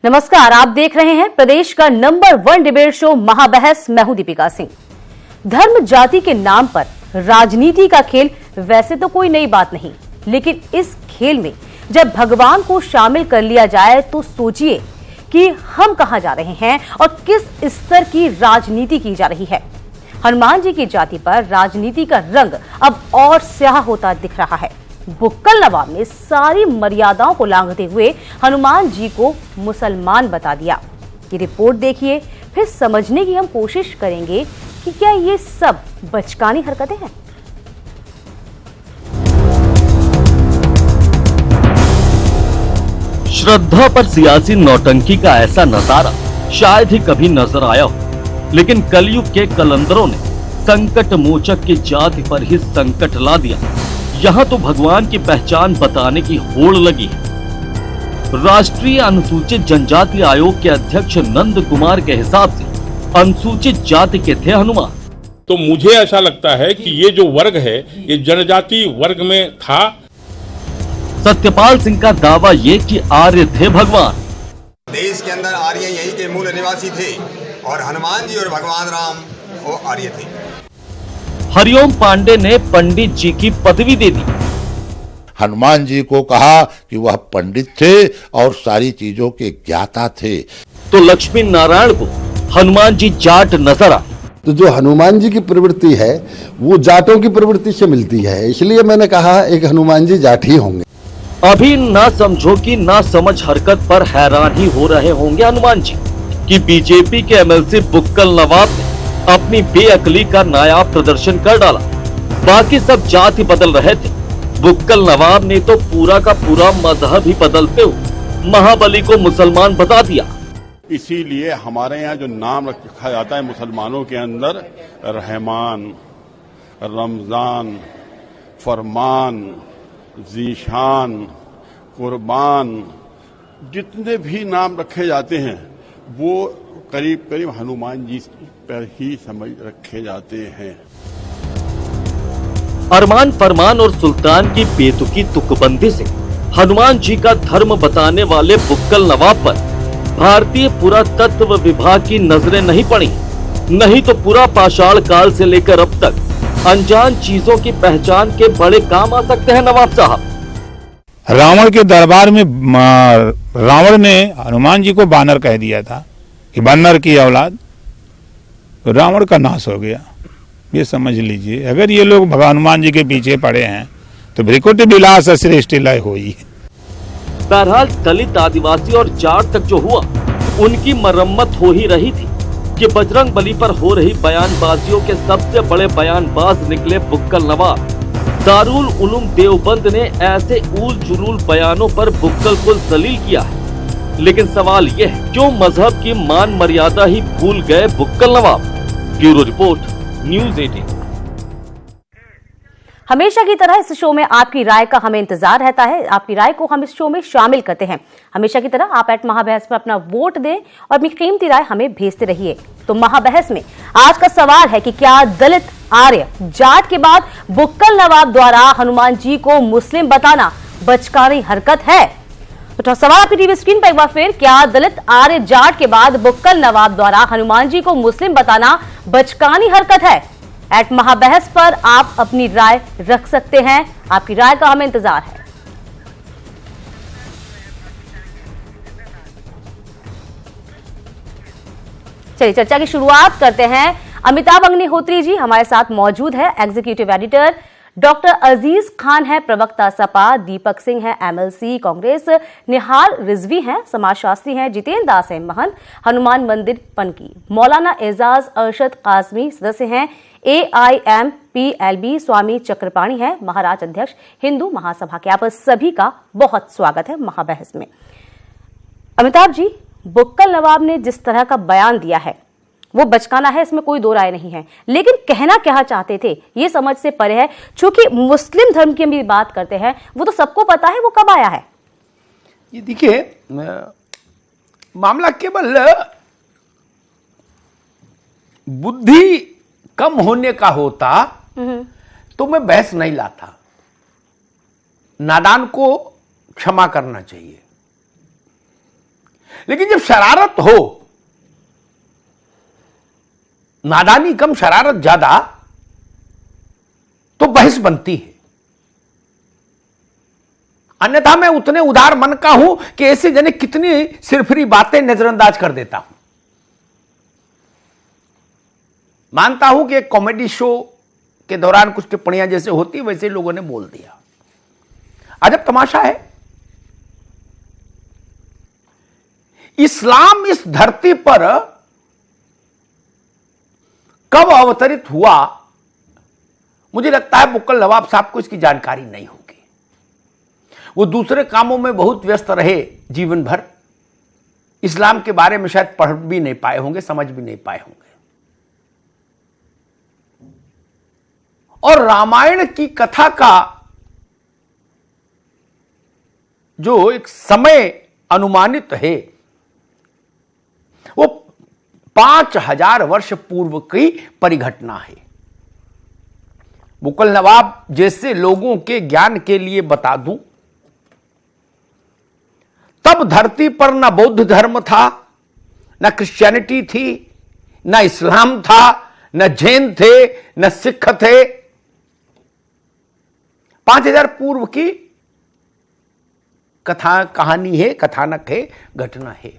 नमस्कार, आप देख रहे हैं प्रदेश का नंबर 1 डिबेट शो महाबहस। मैं हूं दीपिका सिंह। धर्म जाति के नाम पर राजनीति का खेल वैसे तो कोई नई बात नहीं, लेकिन इस खेल में जब भगवान को शामिल कर लिया जाए तो सोचिए कि हम कहां जा रहे हैं और किस स्तर की राजनीति की जा रही है। हनुमान जी की जाति पर राजनीति का रंग अब और स्याह होता दिख रहा है। बुक्कल नवाब ने सारी मर्यादाओं को लांघते हुए हनुमान जी को मुसलमान बता दिया। ये रिपोर्ट देखिए, फिर समझने की हम कोशिश करेंगे कि क्या ये सब बचकानी हरकतें हैं। श्रद्धा पर सियासी नौटंकी का ऐसा नजारा शायद ही कभी नजर आया हो, लेकिन कलयुग के कलंदरों ने संकट मोचक की जाति पर ही संकट ला दिया। यहाँ तो भगवान की पहचान बताने की होड़ लगी है। राष्ट्रीय अनुसूचित जनजाति आयोग के अध्यक्ष नंद कुमार के हिसाब से अनुसूचित जाति के थे हनुमान। तो मुझे ऐसा लगता है कि ये जो वर्ग है ये जनजाति वर्ग में था। सत्यपाल सिंह का दावा ये कि आर्य थे भगवान। देश के अंदर आर्य यहीं के मूल निवासी थे और हनुमान जी और भगवान राम वो आर्य थे। हरिओम पांडे ने पंडित जी की पदवी दे दी। हनुमान जी को कहा कि वह पंडित थे और सारी चीजों के ज्ञाता थे। तो लक्ष्मी नारायण को हनुमान जी जाट नजर आए। तो जो हनुमान जी की प्रवृत्ति है वो जाटों की प्रवृत्ति से मिलती है, इसलिए मैंने कहा एक हनुमान जी जाट ही होंगे। अभी ना समझो कि ना समझ हरकत पर हैरान ही हो रहे होंगे हनुमान जी कि बीजेपी के एमएलसी बुक्कल नवाब ने अपनी बेअकली का नायाब प्रदर्शन कर डाला। बाकी सब जाति बदल रहे थे, बुक्कल नवाब ने तो पूरा का पूरा मजहब ही बदलते हुए महाबली को मुसलमान बता दिया। इसीलिए हमारे यहाँ जो नाम रखा जाता है मुसलमानों के अंदर रहमान, रमजान, फरमान, जीशान, कुर्बान, जितने भी नाम रखे जाते हैं वो करीब करीब हनुमान जी पर ही समझ रखे जाते हैं। अरमान, फरमान और सुल्तान की बेतुकी तुकबंदी से हनुमान जी का धर्म बताने वाले बुक्कल नवाब पर भारतीय पुरातत्व विभाग की नजरें नहीं पड़ी, नहीं तो पूरा पाषाण काल से लेकर अब तक अनजान चीजों की पहचान के बड़े काम आ सकते हैं नवाब साहब। रावण के दरबार में रावण ने हनुमान जी को बानर कह दिया था कि बानर की औलाद, तो रावण का नाश हो गया। ये समझ लीजिए, अगर ये लोग हनुमान जी के पीछे पड़े हैं तो भ्रिकुटी विलास श्रेष्ठ लय हुई। बहरहाल दलित, आदिवासी और जाट तक जो हुआ उनकी मरम्मत हो ही रही थी कि बजरंग बली पर हो रही बयानबाजियों के सबसे बड़े बयानबाज निकले बुक्कल नवाब। दारुल उलूम देवबंद ने ऐसे ऊल जुलूल बयानों पर बुक्कल को जलील किया है, लेकिन सवाल यह है क्यों मजहब की मान मर्यादा ही भूल गए Bukkal Nawab. Bureau report, news 18। हमेशा की तरह इस शो में आपकी राय का हमें इंतजार रहता है। आपकी राय को हम इस शो में शामिल करते हैं। हमेशा की तरह आप @महाबहस पर अपना वोट दें और अपनी कीमती राय हमें भेजते रहिए। तो महाबहस में आज का सवाल है कि क्या दलित, आर्य, जाट के बाद बुक्कल नवाब द्वारा हनुमान जी को मुस्लिम बताना बचकानी हरकत है? तो सवाल आपकी टीवी स्क्रीन पर एक बार फिर, क्या दलित, आर्य, जाट के बाद बुक्कल नवाब द्वारा हनुमान जी को मुस्लिम बताना बचकानी हरकत है? @महाबहस पर आप अपनी राय रख सकते हैं। आपकी राय का हमें इंतजार है। चलिए चर्चा की शुरुआत करते हैं। अमिताभ अग्निहोत्री जी हमारे साथ मौजूद है, एग्जीक्यूटिव एडिटर। डॉक्टर अजीज खान है, प्रवक्ता सपा। दीपक सिंह है, एमएलसी कांग्रेस। निहाल रिजवी हैं, समाजशास्त्री हैं। जितेंद्र दास हैं, महंत, हनुमान मंदिर पनकी। मौलाना एजाज अरशद काजमी सदस्य हैं, AIMPLB। स्वामी चक्रपाणी हैं, महाराज अध्यक्ष, हिंदू महासभा के। आप सभी का बहुत स्वागत है महाबहस में। अमिताभ जी, बुक्कल नवाब ने जिस तरह का बयान दिया है वो बचकाना है, इसमें कोई दो राय नहीं है, लेकिन कहना क्या चाहते थे ये समझ से परे है। चूंकि मुस्लिम धर्म की हम भी बात करते हैं, वो तो सबको पता है वो कब आया है। ये देखिए, मामला केवल बुद्धि कम होने का होता तो मैं बहस नहीं लाता। नादान को क्षमा करना चाहिए। लेकिन जब शरारत हो, नादानी कम शरारत ज्यादा, तो बहस बनती है। अन्यथा मैं उतने उदार मन का हूं कि ऐसे जने कितनी सिरफिरी बातें नजरअंदाज कर देता हूं। मानता हूं कि एक कॉमेडी शो के दौरान कुछ टिप्पणियां जैसे होती वैसे लोगों ने बोल दिया। अजब तमाशा है, इस्लाम इस धरती पर कब अवतरित हुआ, मुझे लगता है बुक्कल नवाब साहब को इसकी जानकारी नहीं होगी। वो दूसरे कामों में बहुत व्यस्त रहे जीवन भर, इस्लाम के बारे में शायद पढ़ भी नहीं पाए होंगे, समझ भी नहीं पाए होंगे। और रामायण की कथा का जो एक समय अनुमानित है वो 5000 वर्ष पूर्व की परिघटना है। बुक्कल नवाब जैसे लोगों के ज्ञान के लिए बता दूं, तब धरती पर ना बौद्ध धर्म था, ना क्रिश्चियनिटी थी, ना इस्लाम था, न जैन थे, न सिख थे। 5000 पूर्व की कथा कहानी है, कथानक है, घटना है।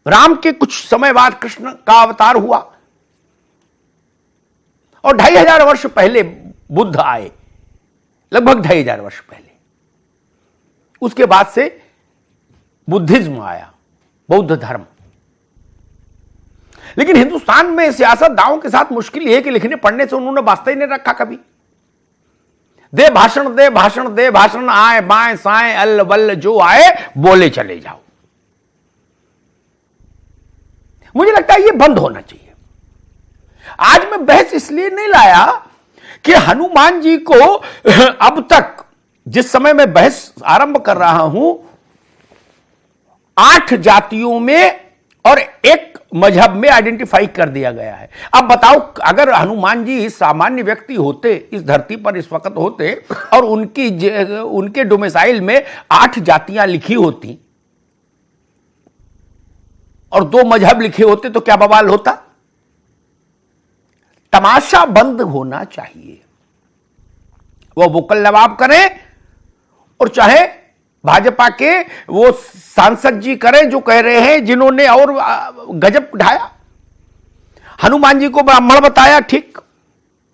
राम के कुछ समय बाद कृष्ण का अवतार हुआ और 2500 वर्ष पहले बुद्ध आए, लगभग 2500 वर्ष पहले। उसके बाद से बुद्धिज्म आया, बौद्ध धर्म। लेकिन हिंदुस्तान में सियासतदानों के साथ मुश्किल यह कि लिखने पढ़ने से उन्होंने वास्ता ही नहीं रखा कभी। दे भाषण दे भाषण दे भाषण, आए बाएं साएं अल्ल बल्ल जो आए बोले चले जाओ। मुझे लगता है यह बंद होना चाहिए। आज मैं बहस इसलिए नहीं लाया कि हनुमान जी को अब तक जिस समय मैं बहस आरंभ कर रहा हूं 8 जातियों में और एक मजहब में आइडेंटिफाई कर दिया गया है। अब बताओ, अगर हनुमान जी सामान्य व्यक्ति होते, इस धरती पर इस वक्त होते और उनके डोमिसाइल में 8 जातियां लिखी होती और 2 मजहब लिखे होते तो क्या बवाल होता। तमाशा बंद होना चाहिए। वो बुक्कल नवाब करें और चाहे भाजपा के वो सांसद जी करें जो कह रहे हैं, जिन्होंने और गजब ढाया। हनुमान जी को ब्राह्मण बताया, ठीक,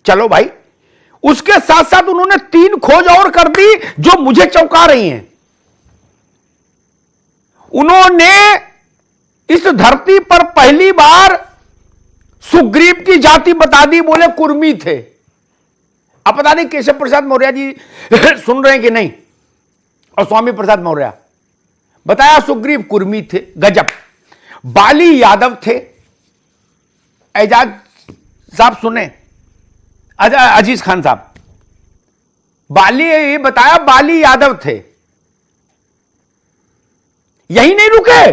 चलो भाई। उसके साथ साथ उन्होंने 3 खोज और कर दी जो मुझे चौंका रही हैं। उन्होंने इस धरती पर पहली बार सुग्रीव की जाति बता दी, बोले कुर्मी थे। अब पता नहीं केशव प्रसाद मौर्य जी सुन रहे हैं कि नहीं, और स्वामी प्रसाद मौर्य बताया सुग्रीव कुर्मी थे, गजब। बाली यादव थे, एजाज साहब सुने, अजीज खान साहब, बाली बताया बाली यादव थे। यही नहीं रुके,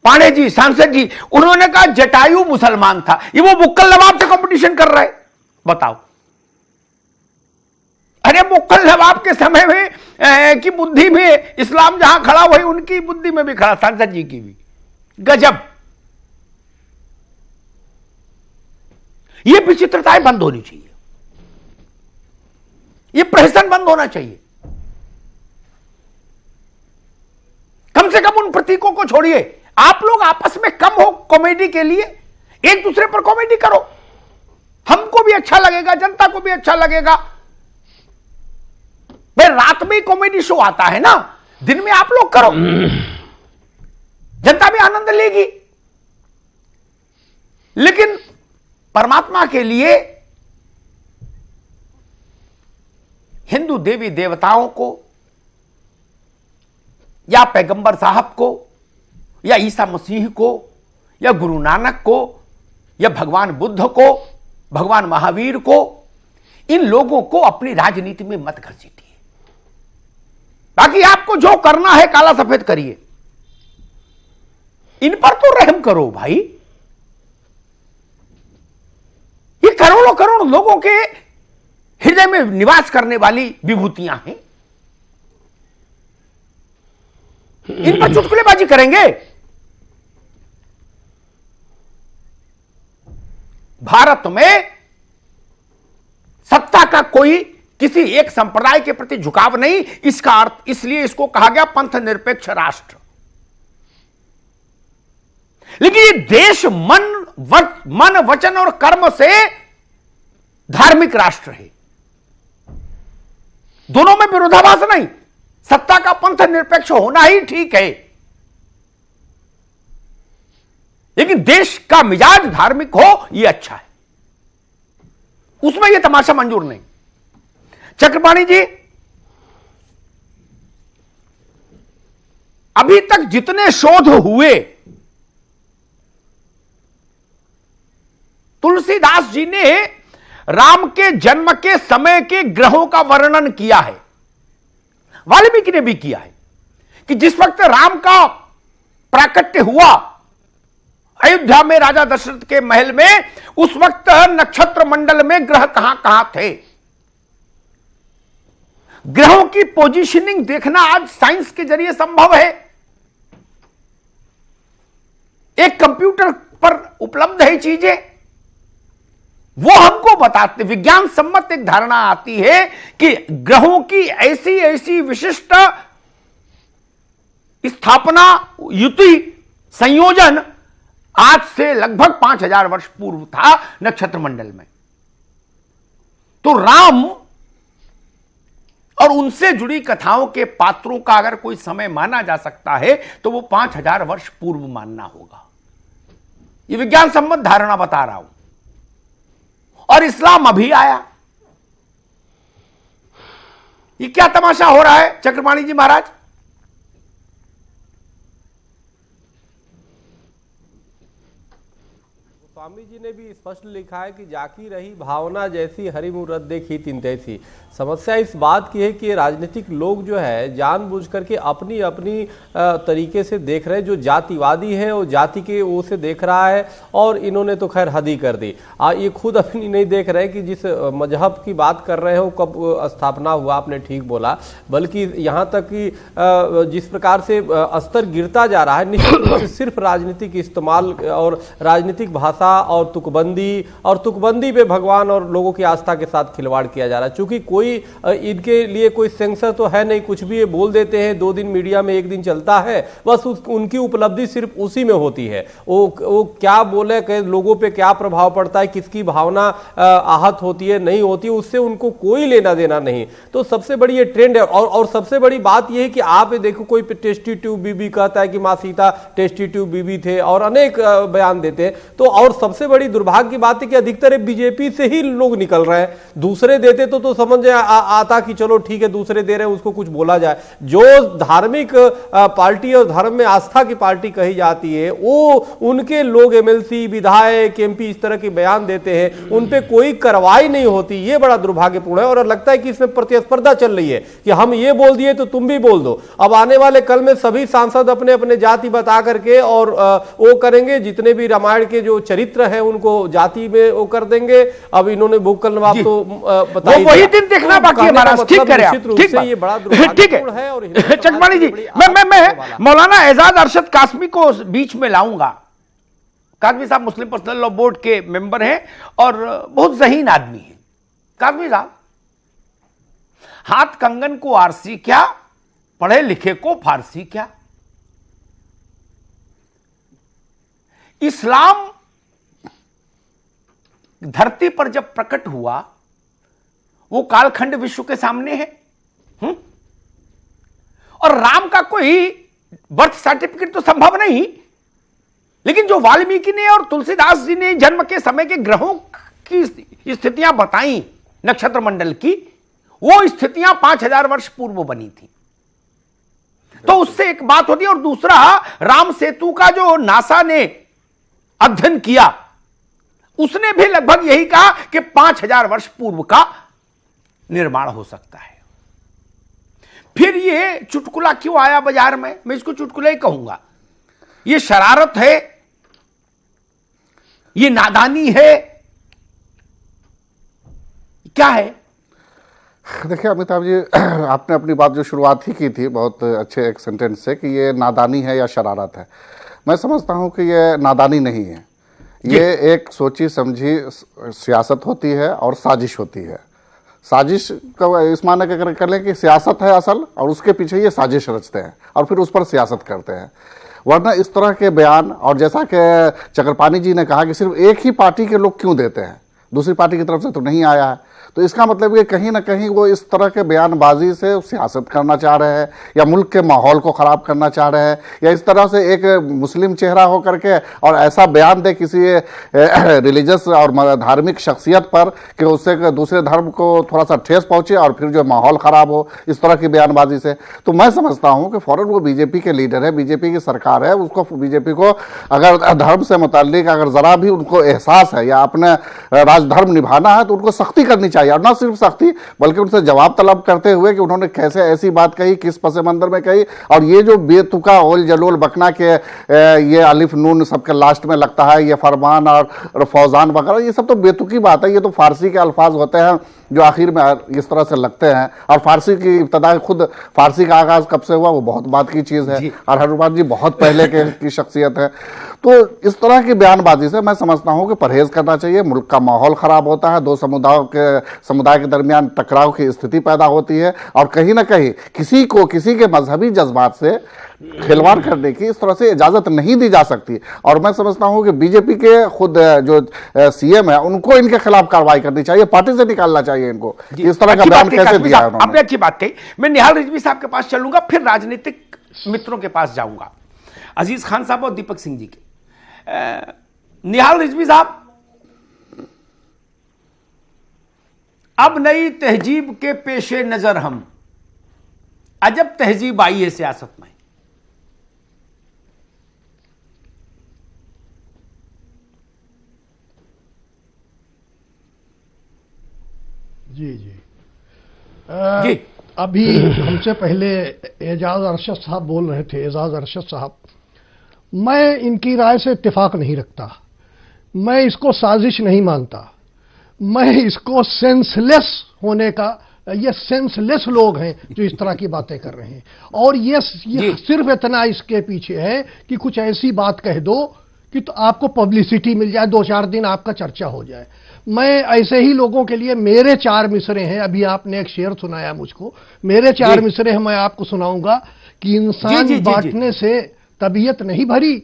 पांडे जी सांसद जी उन्होंने कहा जटायु मुसलमान था। ये वो बुक्कल नवाब से कंपटीशन कर रहे, बताओ। अरे बुक्कल नवाब के समय में की बुद्धि में इस्लाम जहां खड़ा वही उनकी बुद्धि में भी खड़ा, सांसद जी की भी। गजब। ये विचित्रताएं बंद होनी चाहिए, ये प्रहसन बंद होना चाहिए। कम से कम उन प्रतीकों को छोड़िए। आप लोग आपस में कम हो कॉमेडी के लिए, एक दूसरे पर कॉमेडी करो, हमको भी अच्छा लगेगा, जनता को भी अच्छा लगेगा। भाई रात में कॉमेडी शो आता है ना, दिन में आप लोग करो, जनता भी आनंद लेगी। लेकिन परमात्मा के लिए हिंदू देवी देवताओं को या पैगंबर साहब को या ईसा मसीह को या गुरु नानक को या भगवान बुद्ध को, भगवान महावीर को, इन लोगों को अपनी राजनीति में मत घसीटिए। बाकी आपको जो करना है काला सफेद करिए, इन पर तो रहम करो भाई। ये करोड़ों करोड़ लोगों के हृदय में निवास करने वाली विभूतियां हैं, इन पर चुटकुलेबाजी करेंगे। भारत में सत्ता का कोई किसी एक संप्रदाय के प्रति झुकाव नहीं, इसका अर्थ इसलिए इसको कहा गया पंथ निरपेक्ष राष्ट्र। लेकिन ये देश मन वचन और कर्म से धार्मिक राष्ट्र है। दोनों में विरोधाभास नहीं, सत्ता का पंथ निरपेक्ष होना ही ठीक है, लेकिन देश का मिजाज धार्मिक हो यह अच्छा है, उसमें यह तमाशा मंजूर नहीं। चक्रपाणी जी, अभी तक जितने शोध हुए, तुलसीदास जी ने राम के जन्म के समय के ग्रहों का वर्णन किया है, वाल्मीकि ने भी किया है कि जिस वक्त राम का प्राकट्य हुआ अयोध्या में राजा दशरथ के महल में, उस वक्त नक्षत्र मंडल में ग्रह कहां कहां थे। ग्रहों की पोजीशनिंग देखना आज साइंस के जरिए संभव है, एक कंप्यूटर पर उपलब्ध है चीजें, वो हमको बताते, विज्ञान सम्मत एक धारणा आती है कि ग्रहों की ऐसी ऐसी विशिष्ट स्थापना, युति, संयोजन आज से लगभग 5000 वर्ष पूर्व था नक्षत्र मंडल में। तो राम और उनसे जुड़ी कथाओं के पात्रों का अगर कोई समय माना जा सकता है तो वो 5000 वर्ष पूर्व मानना होगा। ये विज्ञान सम्मत धारणा बता रहा हूं। और इस्लाम अभी आया, ये क्या तमाशा हो रहा है चक्रपाणी जी महाराज? स्वामी जी ने भी स्पष्ट लिखा है कि जाकी रही भावना जैसी हरि मुहूर्त देखी तिन तैसी। समस्या इस बात की है कि राजनीतिक लोग जो है जानबूझ करके अपनी अपनी तरीके से देख रहे हैं। जो जातिवादी है वो जाति के वो से देख रहा है, और इन्होंने तो खैर हद ही कर दी। ये खुद अपनी नहीं देख रहे कि जिस मजहब की बात कर रहे हो कब स्थापना हुआ, आपने ठीक बोला, बल्कि यहाँ तक कि जिस प्रकार से स्तर गिरता जा रहा है, निश्चित रूप से सिर्फ राजनीतिक इस्तेमाल और राजनीतिक भाषा और तुकबंदी पे भगवान और लोगों की आस्था के साथ खिलवाड़ किया जा रहा है। चूंकि कोई इनके लिए कोई सेंसर तो है नहीं, कुछ भी ये बोल देते हैं, 2 दिन मीडिया में 1 दिन चलता है, बस उनकी उपलब्धि सिर्फ उसी में होती है। वो क्या बोले, लोगों पे क्या प्रभाव पड़ता है, किसकी भावना आहत होती है नहीं होती है, उससे उनको कोई लेना देना नहीं। तो सबसे बड़ी ये ट्रेंड है। और सबसे बड़ी बात यह है कि आप देखो, कोई टेस्टी ट्यूब बीबी कहता है कि मां सीता टेस्टी ट्यूब बीबी थे, और अनेक बयान देते हैं। तो और सबसे बड़ी दुर्भाग्य की बात है कि अधिकतर बीजेपी से ही लोग निकल रहे हैं। दूसरे देते तो समझ आता कि चलो ठीक है, दूसरे दे रहे हैं, उसको कुछ बोला जाए। जो धार्मिक पार्टी और धर्म में आस्था की पार्टी कही जाती है, वो उनके लोग एमएलसी, विधायक, एमपी इस तरह के बयान देते हैं, उन पे कोई कार्रवाई नहीं होती। ये बड़ा दुर्भाग्यपूर्ण है, और लगता है कि इसमें प्रतिस्पर्धा चल रही है कि हम ये बोल दिए तो तुम भी बोल दो। अब आने वाले कल में सभी सांसद अपने अपने जाति बता करके और वो करेंगे, जितने भी रामायण के जो चरित्र है उनको जाति में वो कर देंगे। अब इन्होंने भूखल नवाब तो बताइए, वही दिन देखना बाकी है महाराज। ठीक करे आप, ठीक है, ये बड़ा ठीक है। और चकमानी जी, मैं मौलाना एजाज अरशद कासमी को बीच में लाऊंगा। कासमी साहब मुस्लिम पर्सनल लॉ बोर्ड के मेंबर हैं और बहुत ज़हीन आदमी हैं। कासमी साहब, हाथ कंगन को आरसी क्या, पढ़े लिखे को फारसी क्या। इस्लाम धरती पर जब प्रकट हुआ, वो कालखंड विश्व के सामने है। और राम का कोई बर्थ सर्टिफिकेट तो संभव नहीं, लेकिन जो वाल्मीकि ने और तुलसीदास जी ने जन्म के समय के ग्रहों की स्थितियां बताई नक्षत्र मंडल की, वो स्थितियां 5000 वर्ष पूर्व बनी थी। तो उससे एक बात होती है। और दूसरा, राम सेतु का जो नासा ने अध्ययन किया, उसने भी लगभग यही कहा कि 5000 वर्ष पूर्व का निर्माण हो सकता है। फिर ये चुटकुला क्यों आया बाजार में? मैं इसको चुटकुला ही कहूंगा। ये शरारत है, ये नादानी है, क्या है? देखिए अमिताभ जी, आपने अपनी बात जो शुरुआत ही की थी बहुत अच्छे एक सेंटेंस से कि ये नादानी है या शरारत है। मैं समझता हूँ कि ये नादानी नहीं है, ये एक सोची समझी सियासत होती है और साजिश होती है। साजिश का इस माने का कर लें कि सियासत है असल, और उसके पीछे ये साजिश रचते हैं और फिर उस पर सियासत करते हैं। वरना इस तरह के बयान, और जैसा कि चक्रपाणी जी ने कहा कि सिर्फ एक ही पार्टी के लोग क्यों देते हैं, दूसरी पार्टी की तरफ से तो नहीं आया है, तो इसका मतलब ये कहीं ना कहीं वो इस तरह के बयानबाजी से सियासत करना चाह रहे हैं या मुल्क के माहौल को ख़राब करना चाह रहे हैं, या इस तरह से एक मुस्लिम चेहरा हो करके और ऐसा बयान दे किसी रिलीजियस और धार्मिक शख्सियत पर कि उससे दूसरे धर्म को थोड़ा सा ठेस पहुंचे और फिर जो माहौल ख़राब हो इस तरह की बयानबाजी से। तो मैं समझता हूँ कि फ़ौरन वो बीजेपी के लीडर है, बीजेपी की सरकार है, उसको बीजेपी को अगर धर्म से मुताल्लिक अगर ज़रा भी उनको एहसास है या अपने राजधर्म निभाना है तो उनको सख्ती करनी चाहिए, और न सिर्फ सख्ती बल्कि उनसे जवाब तलब करते हुए कि उन्होंने कैसे ऐसी बात कही, किस पसे मंदिर में कही, और ये जो बेतुका ओल जलोल बकना के ये अलिफ नून सबके लास्ट में लगता है, ये फरमान और फौजान वगैरह, ये सब तो बेतुकी बात है। ये तो फारसी के अल्फाज होते हैं जो आखिर में इस तरह से लगते हैं, और फारसी की इब्तदा खुद फारसी का आगाज कब से हुआ वो बहुत बात की चीज़ है, और हनुमान जी बहुत पहले की शख्सियत है। तो इस तरह की बयानबाजी से मैं समझता हूँ कि परहेज करना चाहिए। मुल्क का माहौल ख़राब होता है, दो समुदाय के दरमियान टकराव की स्थिति पैदा होती है, और कहीं ना कहीं किसी के मजहबी जज्बात से खिलवाड़ करने की इस तरह से इजाजत नहीं दी जा सकती। और मैं समझता हूं कि बीजेपी के खुद जो सीएम है उनको इनके खिलाफ कार्रवाई करनी चाहिए, पार्टी से निकालना चाहिए इनको। इस तरह का बयान कैसे दिया है उन्होंने? आपने अच्छी बात कही। मैं निहाल रिजवी साहब के पास चलूंगा, फिर राजनीतिक मित्रों के पास जाऊंगा, अजीज खान साहब और दीपक सिंह जी के। निहाल रिजवी साहब, अब नई तहजीब के पेशे नजर हम, अजब तहजीब आई है सियासत में। जी जी अभी हमसे पहले एजाज अरशद साहब बोल रहे थे, एजाज अरशद साहब, मैं इनकी राय से इत्तेफाक नहीं रखता, मैं इसको साजिश नहीं मानता, मैं इसको सेंसलेस होने का, ये सेंसलेस लोग हैं जो इस तरह की बातें कर रहे हैं। और ये सिर्फ इतना इसके पीछे है कि कुछ ऐसी बात कह दो कि तो आपको पब्लिसिटी मिल जाए, 2-4 दिन आपका चर्चा हो जाए। मैं ऐसे ही लोगों के लिए मेरे 4 मिसरे हैं, अभी आपने एक शेर सुनाया मुझको, मेरे 4 मिसरे हैं, मैं आपको सुनाऊंगा कि इंसान बांटने से तबीयत नहीं भरी,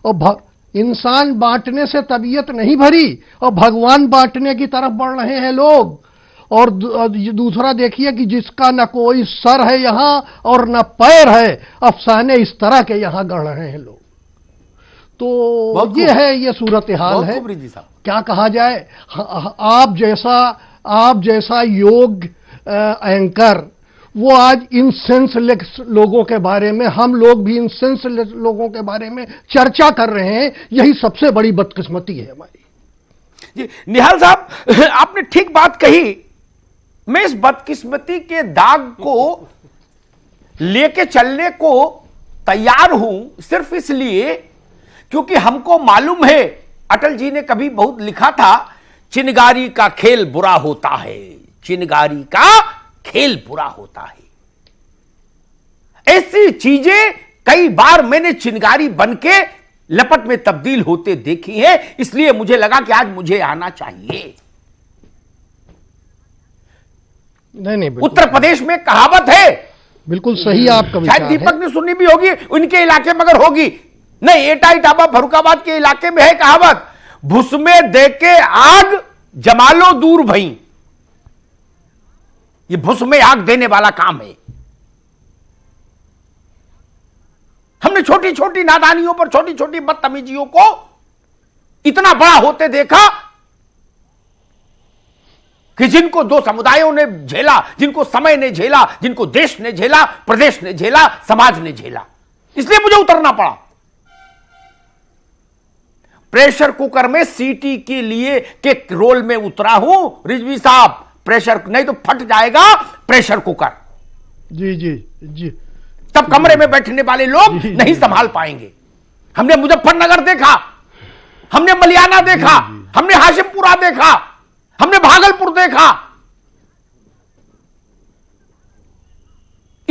और इंसान बांटने से तबीयत नहीं भरी और भगवान बांटने की तरफ बढ़ रहे हैं लोग। और दूसरा देखिए कि जिसका न कोई सर है यहां और न पैर है, अफसाने इस तरह के यहां गढ़ रहे हैं लोग। तो ये है, ये सूरत हाल है। क्या कहा जाए, आप जैसा योग एंकर वो आज इनसेंसलेस लोगों के बारे में, हम लोग भी इनसेंसलेस लोगों के बारे में चर्चा कर रहे हैं, यही सबसे बड़ी बदकिस्मती है हमारी। जी निहाल साहब, आपने ठीक बात कही। मैं इस बदकिस्मती के दाग को लेके चलने को तैयार हूं, सिर्फ इसलिए क्योंकि हमको मालूम है, अटल जी ने कभी बहुत लिखा था, चिनगारी का खेल बुरा होता है, चिनगारी का खेल बुरा होता है। ऐसी चीजें कई बार मैंने चिनगारी बनके लपट में तब्दील होते देखी है, इसलिए मुझे लगा कि आज मुझे आना चाहिए। नहीं, उत्तर प्रदेश में कहावत है, बिल्कुल सही आपका विचार है, शायद दीपक ने सुनी भी होगी, उनके इलाके में अगर होगी नहीं, एटा इटाबा फरुखाबाद के इलाके में है कहावत, भुस में दे के आग जमालो दूर भई। ये भुस में आग देने वाला काम है। हमने छोटी छोटी नादानियों पर, छोटी छोटी बदतमीजियों को इतना बड़ा होते देखा कि जिनको 2 समुदायों ने झेला, जिनको समय ने झेला, जिनको देश ने झेला, प्रदेश ने झेला, समाज ने झेला, इसलिए मुझे उतरना पड़ा। प्रेशर कुकर में सीटी के लिए के रोल में उतरा हूं रिजवी साहब, प्रेशर नहीं तो फट जाएगा प्रेशर कुकर। जी जी जी, तब कमरे में बैठने वाले लोग नहीं संभाल पाएंगे। हमने मुजफ्फरनगर देखा, हमने मलियाना देखा, हमने हाशिमपुरा देखा, हमने भागलपुर देखा,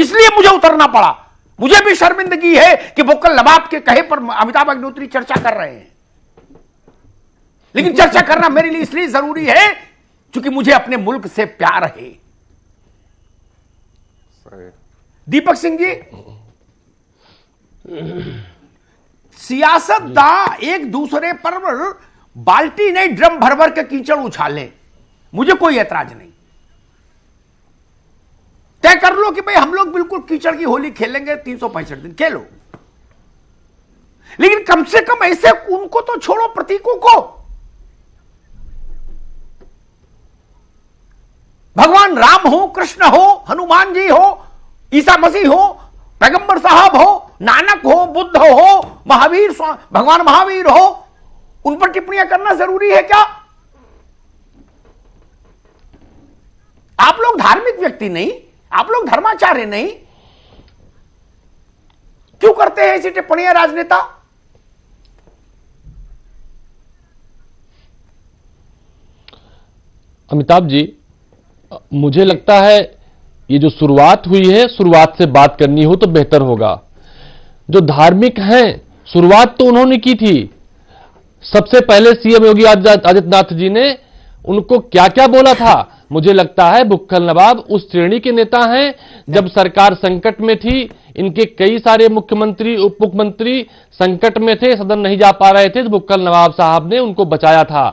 इसलिए मुझे उतरना पड़ा। मुझे भी शर्मिंदगी है कि बुक्कल नवाब के कहे पर अमिताभ अग्निहोत्री चर्चा कर रहे हैं, लेकिन चर्चा करना मेरे लिए इसलिए जरूरी है क्योंकि मुझे अपने मुल्क से प्यार है। दीपक सिंह जी, सियासतदान एक दूसरे पर बाल्टी नहीं ड्रम भर भर के कीचड़ उछाले, मुझे कोई ऐतराज नहीं। तय कर लो कि भाई हम लोग बिल्कुल कीचड़ की होली खेलेंगे, 365 दिन खेलो, लेकिन कम से कम ऐसे उनको तो छोड़ो, प्रतीकों को। भगवान राम हो, कृष्ण हो, हनुमान जी हो, ईसा मसीह हो, पैगंबर साहब हो, नानक हो, बुद्ध हो, महावीर भगवान महावीर हो, उन पर टिप्पणियां करना जरूरी है क्या? आप लोग धार्मिक व्यक्ति नहीं, आप लोग धर्माचार्य नहीं, क्यों करते हैं ऐसी टिप्पणियां राजनेता? अमिताभ जी, मुझे लगता है ये जो शुरुआत हुई है, शुरुआत से बात करनी हो तो बेहतर होगा। जो धार्मिक हैं, शुरुआत तो उन्होंने की थी। सबसे पहले सीएम योगी आदित्यनाथ जी ने उनको क्या क्या बोला था। मुझे लगता है बुक्कल नवाब उस श्रेणी के नेता हैं, जब सरकार संकट में थी, इनके कई सारे मुख्यमंत्री उप मुख्यमंत्री संकट में थे, सदन नहीं जा पा रहे थे, तो बुक्कल नवाब साहब ने उनको बचाया था।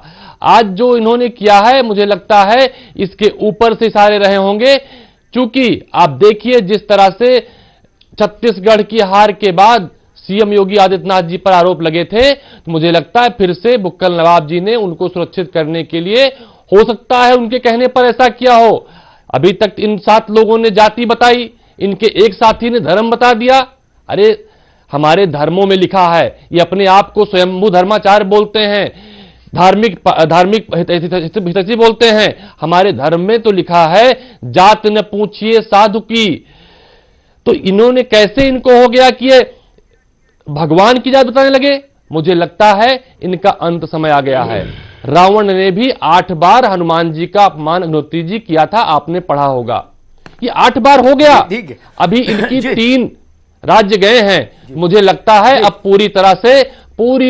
आज जो इन्होंने किया है, मुझे लगता है इसके ऊपर से सारे रहे होंगे, क्योंकि आप देखिए जिस तरह से छत्तीसगढ़ की हार के बाद सीएम योगी आदित्यनाथ जी पर आरोप लगे थे, तो मुझे लगता है फिर से बुक्कल नवाब जी ने उनको सुरक्षित करने के लिए, हो सकता है उनके कहने पर ऐसा किया हो। अभी तक इन 7 लोगों ने जाति बताई, इनके एक साथी ने धर्म बता दिया। अरे हमारे धर्मों में लिखा है, ये अपने आप को स्वयंभू धर्माचार्य बोलते हैं, धार्मिक हितैषी बोलते हैं। हमारे धर्म में तो लिखा है जात न पूछिए साधु की। तो इन्होंने कैसे इनको हो गया कि ये भगवान की जात बताने लगे? मुझे लगता है इनका अंत समय आ गया है। रावण ने भी 8 बार हनुमान जी का अपमान अग्निहोत्री जी किया था, आपने पढ़ा होगा। ये 8 बार हो गया। अभी इनकी 3 राज्य गए हैं। मुझे लगता है अब पूरी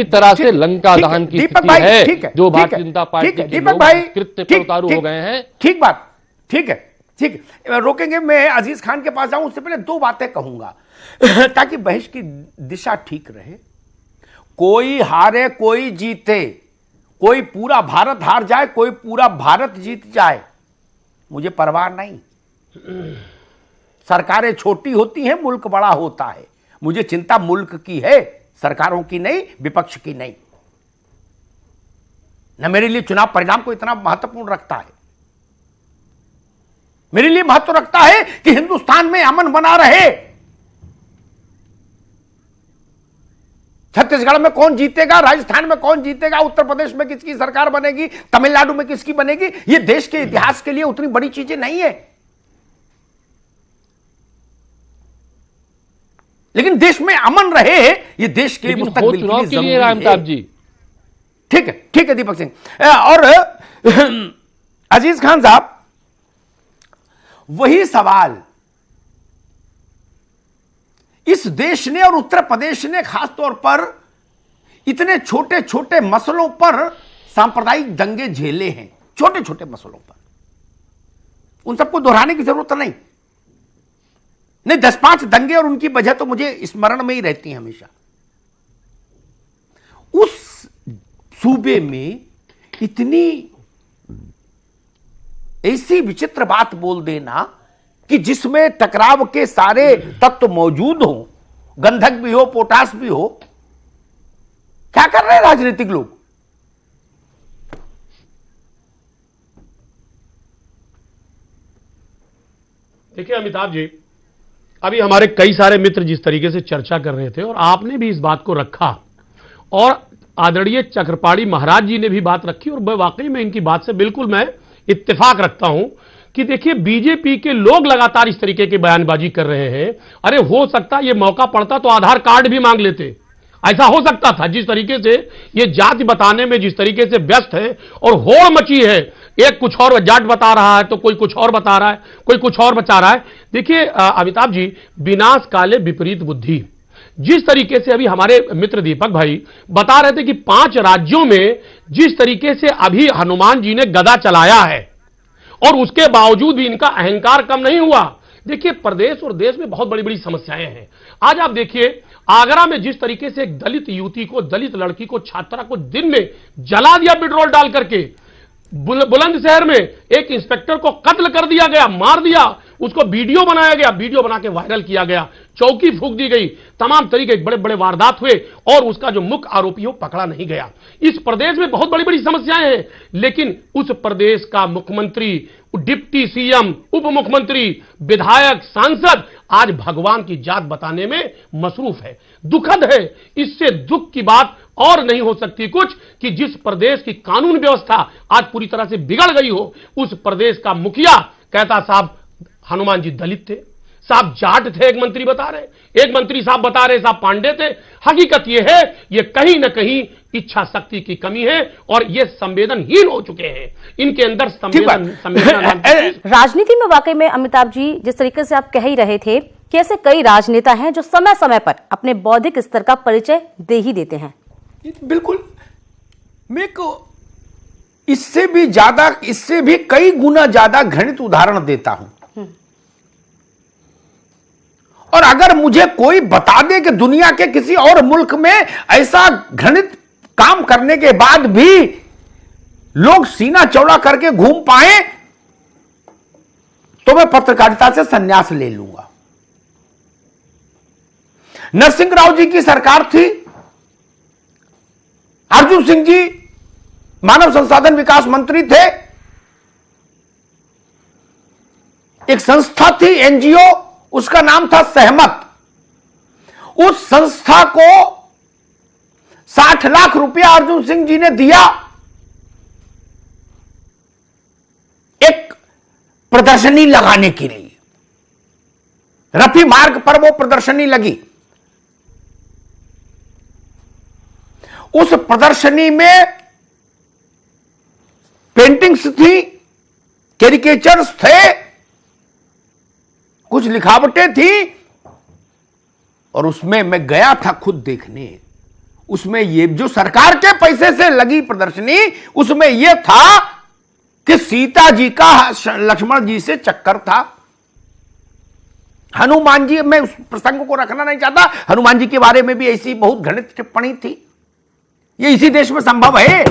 तरह से लंका दहन की स्थिति है, जो भारतीय जनता पार्टी के लोग कृत्य पर उतारू हो गए हैं। ठीक बात, ठीक है, रोकेंगे। मैं अजीज खान के पास जाऊं, उससे पहले 2 बातें कहूंगा ताकि बहस की दिशा ठीक रहे। कोई हारे कोई जीते, कोई पूरा भारत हार जाए, कोई पूरा भारत जीत जाए, मुझे परवाह नहीं। सरकारें छोटी होती हैं, मुल्क बड़ा होता है। मुझे चिंता मुल्क की है, सरकारों की नहीं, विपक्ष की नहीं। न मेरे लिए चुनाव परिणाम को इतना महत्वपूर्ण रखता है। मेरे लिए महत्व रखता है कि हिंदुस्तान में अमन बना रहे। छत्तीसगढ़ में कौन जीतेगा, राजस्थान में कौन जीतेगा, उत्तर प्रदेश में किसकी सरकार बनेगी, तमिलनाडु में किसकी बनेगी, ये देश के इतिहास के लिए उतनी बड़ी चीजें नहीं है। लेकिन देश में अमन रहे, ये देश के मुस्तकबिल के लिए जरूरी है। अमिताभ जी, ठीक है दीपक सिंह। और अजीज खान साहब, वही सवाल इस देश ने और उत्तर प्रदेश ने खासतौर पर इतने छोटे छोटे मसलों पर सांप्रदायिक दंगे झेले हैं, छोटे छोटे मसलों पर। उन सबको दोहराने की जरूरत नहीं। 10-5 दंगे और उनकी वजह तो मुझे स्मरण में ही रहती है हमेशा। उस सूबे में इतनी ऐसी विचित्र बात बोल देना कि जिसमें टकराव के सारे तत्व मौजूद हो, गंधक भी हो, पोटास भी हो। क्या कर रहे हैं राजनीतिक लोग? देखिए अमिताभ जी, अभी हमारे कई सारे मित्र जिस तरीके से चर्चा कर रहे थे और आपने भी इस बात को रखा, और आदरणीय चक्रपाणी महाराज जी ने भी बात रखी, और वाकई में इनकी बात से बिल्कुल मैं इत्तेफाक रखता हूं कि देखिए बीजेपी के लोग लगातार इस तरीके की बयानबाजी कर रहे हैं। अरे हो सकता ये मौका पड़ता तो आधार कार्ड भी मांग लेते, ऐसा हो सकता था। जिस तरीके से ये जाति बताने में जिस तरीके से व्यस्त है और होड़ मची है एक कुछ और जाट बता रहा है तो कोई कुछ और बता रहा है, कोई कुछ और बता रहा है। देखिए अमिताभ जी, विनाश काले विपरीत बुद्धि, जिस तरीके से अभी हमारे मित्र दीपक भाई बता रहे थे कि 5 राज्यों में जिस तरीके से अभी हनुमान जी ने गदा चलाया है और उसके बावजूद भी इनका अहंकार कम नहीं हुआ। देखिए प्रदेश और देश में बहुत बड़ी बड़ी समस्याएं हैं। आज आप देखिए आगरा में जिस तरीके से एक दलित युवती को, दलित लड़की को, छात्रा को दिन में जला दिया पेट्रोल डाल करके, बुलंदशहर में एक इंस्पेक्टर को कत्ल कर दिया गया, मार दिया, उसको वीडियो बनाया गया, वीडियो बना के वायरल किया गया, चौकी फूंक दी गई, तमाम तरीके बड़े बड़े वारदात हुए और उसका जो मुख्य आरोपी हो पकड़ा नहीं गया। इस प्रदेश में बहुत बड़ी बड़ी समस्याएं हैं, लेकिन उस प्रदेश का मुख्यमंत्री, डिप्टी सीएम, उप मुख्यमंत्री, विधायक, सांसद आज भगवान की जात बताने में मसरूफ है। दुखद है, इससे दुख की बात और नहीं हो सकती कुछ कि जिस प्रदेश की कानून व्यवस्था आज पूरी तरह से बिगड़ गई हो, उस प्रदेश का मुखिया कहता साहब हनुमान जी दलित थे, साहब जाट थे, एक मंत्री बता रहे, एक मंत्री साहब बता रहे साहब पांडे थे। हकीकत यह है ये कहीं ना कहीं इच्छा शक्ति की कमी है और ये संवेदनहीन हो चुके हैं, इनके अंदर संवेदन राजनीति में वाकई में अमिताभ जी जिस तरीके से आप कह ही रहे थे कि ऐसे कई राजनेता हैं जो समय समय पर अपने बौद्धिक स्तर का परिचय दे ही देते हैं। बिल्कुल, मैं को इससे भी ज्यादा, इससे भी कई गुना ज्यादा घृणित उदाहरण देता हूं। और अगर मुझे कोई बता दे कि दुनिया के किसी और मुल्क में ऐसा घृणित काम करने के बाद भी लोग सीना चौड़ा करके घूम पाए, तो मैं पत्रकारिता से संन्यास ले लूंगा। नरसिंह राव जी की सरकार थी, अर्जुन सिंह जी मानव संसाधन विकास मंत्री थे, एक संस्था थी एनजीओ, उसका नाम था सहमत। उस संस्था को 60 लाख रुपया अर्जुन सिंह जी ने दिया एक प्रदर्शनी लगाने के लिए। रफी मार्ग पर वो प्रदर्शनी लगी। उस प्रदर्शनी में पेंटिंग्स थी, कैरिकेचर्स थे, कुछ लिखावटें थी, और उसमें मैं गया था खुद देखने। उसमें ये जो सरकार के पैसे से लगी प्रदर्शनी, उसमें यह था कि सीता जी का लक्ष्मण जी से चक्कर था। हनुमान जी, मैं उस प्रसंग को रखना नहीं चाहता, हनुमान जी के बारे में भी ऐसी बहुत घृणित टिप्पणी थी। ये इसी देश में संभव है,